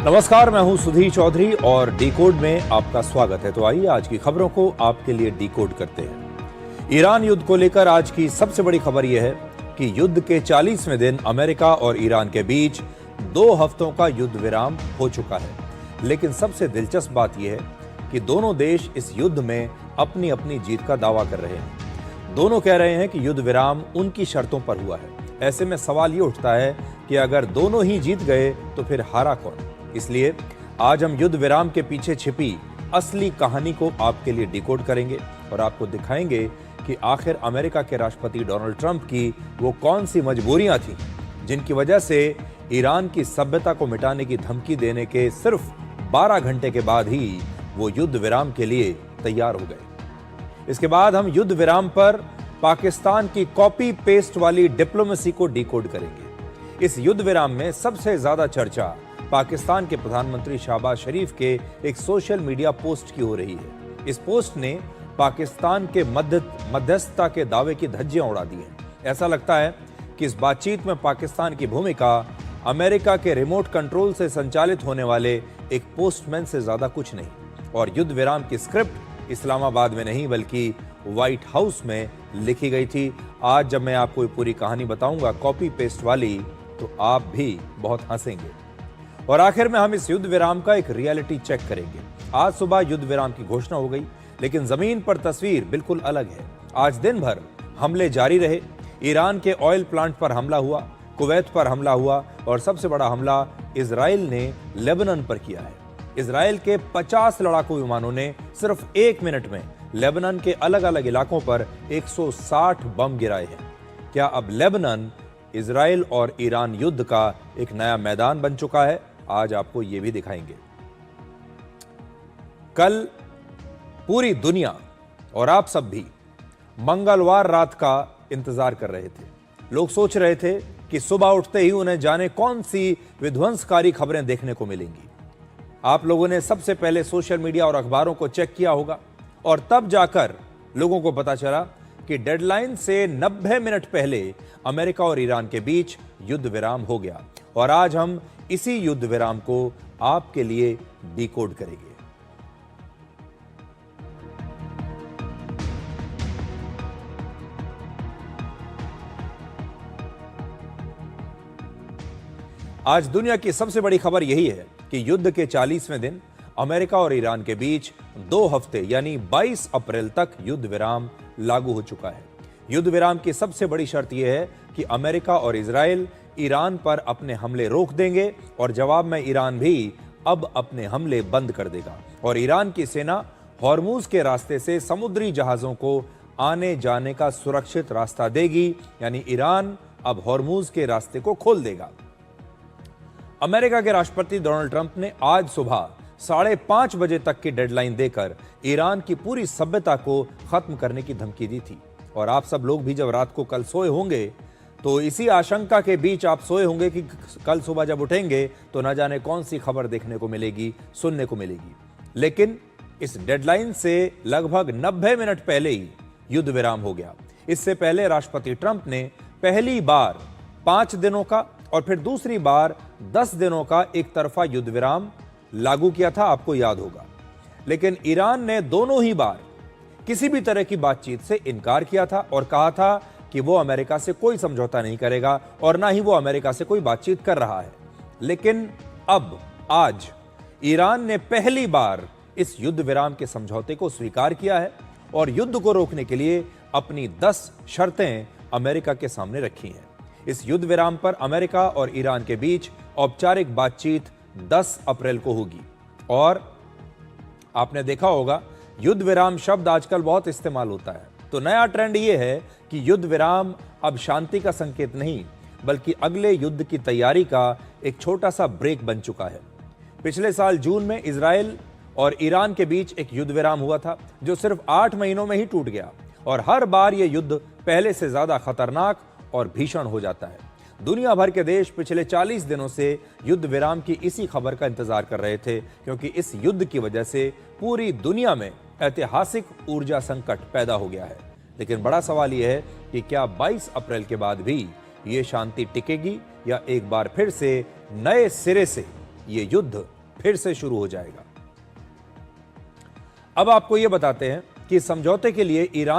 नमस्कार, मैं हूं सुधीर चौधरी और डिकोड में आपका स्वागत है। तो आइए आज की खबरों को आपके लिए डिकोड करते हैं। ईरान युद्ध को लेकर आज की सबसे बड़ी खबर यह है कि युद्ध के 40वें दिन अमेरिका और ईरान के बीच 2 हफ्तों का युद्ध विराम हो चुका है। लेकिन सबसे दिलचस्प बात यह है कि दोनों देश इस युद्ध में अपनी अपनी जीत का दावा कर रहे हैं। दोनों कह रहे हैं कि युद्ध विराम उनकी शर्तों पर हुआ है। ऐसे में सवाल ये उठता है कि अगर दोनों ही जीत गए तो फिर हारा कौन? इसलिए आज हम युद्ध विराम के पीछे छिपी असली कहानी को आपके लिए डिकोड करेंगे और आपको दिखाएंगे कि आखिर अमेरिका के राष्ट्रपति डोनाल्ड ट्रंप की वो कौन सी मजबूरियां थीं जिनकी वजह से ईरान की सभ्यता को मिटाने की धमकी देने के सिर्फ 12 घंटे के बाद ही वो युद्ध विराम के लिए तैयार हो गए। इसके बाद हम युद्ध विराम पर पाकिस्तान की कॉपी पेस्ट वाली डिप्लोमेसी को डिकोड करेंगे। इस युद्ध विराम में सबसे ज्यादा चर्चा पाकिस्तान के प्रधानमंत्री शहबाज शरीफ के एक सोशल मीडिया पोस्ट की हो रही है। इस पोस्ट ने पाकिस्तान के मध्यस्थता के दावे की धज्जियां उड़ा दी हैं। ऐसा लगता है कि इस बातचीत में पाकिस्तान की भूमिका अमेरिका के रिमोट कंट्रोल से संचालित होने वाले एक पोस्टमैन से ज्यादा कुछ नहीं, और युद्ध विराम की स्क्रिप्ट इस्लामाबाद में नहीं बल्कि व्हाइट हाउस में लिखी गई थी। आज जब मैं आपको पूरी कहानी बताऊंगा कॉपी पेस्ट वाली, तो आप भी बहुत हंसेंगे। और आखिर में हम इस युद्ध विराम का एक रियलिटी चेक करेंगे। आज सुबह युद्ध विराम की घोषणा हो गई, लेकिन जमीन पर तस्वीर बिल्कुल अलग है। आज दिन भर हमले जारी रहे। ईरान के ऑयल प्लांट पर हमला हुआ, कुवैत पर हमला हुआ और सबसे बड़ा हमला इजराइल ने लेबनान पर किया है। इजराइल के 50 लड़ाकू विमानों ने सिर्फ 1 मिनट में लेबनान के अलग अलग इलाकों पर 160 बम गिराए हैं। क्या अब लेबनान इजराइल और ईरान युद्ध का एक नया मैदान बन चुका है? आज आपको यह भी दिखाएंगे। कल पूरी दुनिया और आप सब भी मंगलवार रात का इंतजार कर रहे थे। लोग सोच रहे थे कि सुबह उठते ही उन्हें जाने कौन सी विध्वंसकारी खबरें देखने को मिलेंगी। आप लोगों ने सबसे पहले सोशल मीडिया और अखबारों को चेक किया होगा और तब जाकर लोगों को पता चला कि डेडलाइन से 90 मिनट पहले अमेरिका और ईरान के बीच युद्ध विराम हो गया। और आज हम इसी युद्ध विराम को आपके लिए डिकोड करेंगे। आज दुनिया की सबसे बड़ी खबर यही है कि युद्ध के 40वें दिन अमेरिका और ईरान के बीच 2 हफ्ते यानी 22 अप्रैल तक युद्ध विराम लागू हो चुका है। युद्ध विराम की सबसे बड़ी शर्त यह है कि अमेरिका और इजराइल ईरान पर अपने हमले रोक देंगे और जवाब में ईरान भी अब अपने हमले बंद कर देगा और ईरान की सेना हॉर्मुज के रास्ते से समुद्री जहाजों को आने जाने का सुरक्षित रास्ता देगी, यानी ईरान अब हॉर्मुज के रास्ते को खोल देगा। अमेरिका के राष्ट्रपति डोनाल्ड ट्रंप ने आज सुबह 5:30 बजे तक की डेडलाइन देकर ईरान की पूरी सभ्यता को खत्म करने की धमकी दी थी। और आप सब लोग भी जब रात को कल सोए होंगे तो इसी आशंका के बीच आप सोए होंगे कि कल सुबह जब उठेंगे तो न जाने कौन सी खबर देखने को मिलेगी, सुनने को मिलेगी। लेकिन इस डेडलाइन से लगभग 90 मिनट पहले ही युद्ध विराम हो गया। इससे पहले राष्ट्रपति ट्रंप ने पहली बार 5 दिनों का और फिर दूसरी बार 10 दिनों का एक तरफा युद्ध विराम लागू किया था, आपको याद होगा। लेकिन ईरान ने दोनों ही बार किसी भी तरह की बातचीत से इनकार किया था और कहा था कि वो अमेरिका से कोई समझौता नहीं करेगा और ना ही वो अमेरिका से कोई बातचीत कर रहा है। लेकिन अब आज ईरान ने पहली बार इस युद्ध विराम के समझौते को स्वीकार किया है और युद्ध को रोकने के लिए अपनी 10 शर्तें अमेरिका के सामने रखी हैं। इस युद्ध विराम पर अमेरिका और ईरान के बीच औपचारिक बातचीत 10 अप्रैल को होगी। और आपने देखा होगा युद्ध विराम शब्द आजकल बहुत इस्तेमाल होता है, तो नया ट्रेंड यह है कि युद्ध विराम अब शांति का संकेत नहीं बल्कि अगले युद्ध की तैयारी का एक छोटा सा ब्रेक बन चुका है। पिछले साल जून में इजराइल और ईरान के बीच एक युद्ध विराम हुआ था जो सिर्फ 8 महीनों में ही टूट गया और हर बार यह युद्ध पहले से ज्यादा खतरनाक और भीषण हो जाता है। दुनिया भर के देश पिछले 40 दिनों से युद्ध विराम की इसी खबर का इंतजार कर रहे थे, क्योंकि इस युद्ध की वजह से पूरी दुनिया में ऐतिहासिक ऊर्जा संकट पैदा हो गया है। लेकिन बड़ा सवाल यह है कि क्या 22 अप्रैल के बाद भी ये शांति टिकेगी या एक बार फिर से नए सिरे से ये युद्ध फिर से शुरू हो जाएगा। अब आपको यह बताते हैं कि समझौते के लिए ईरान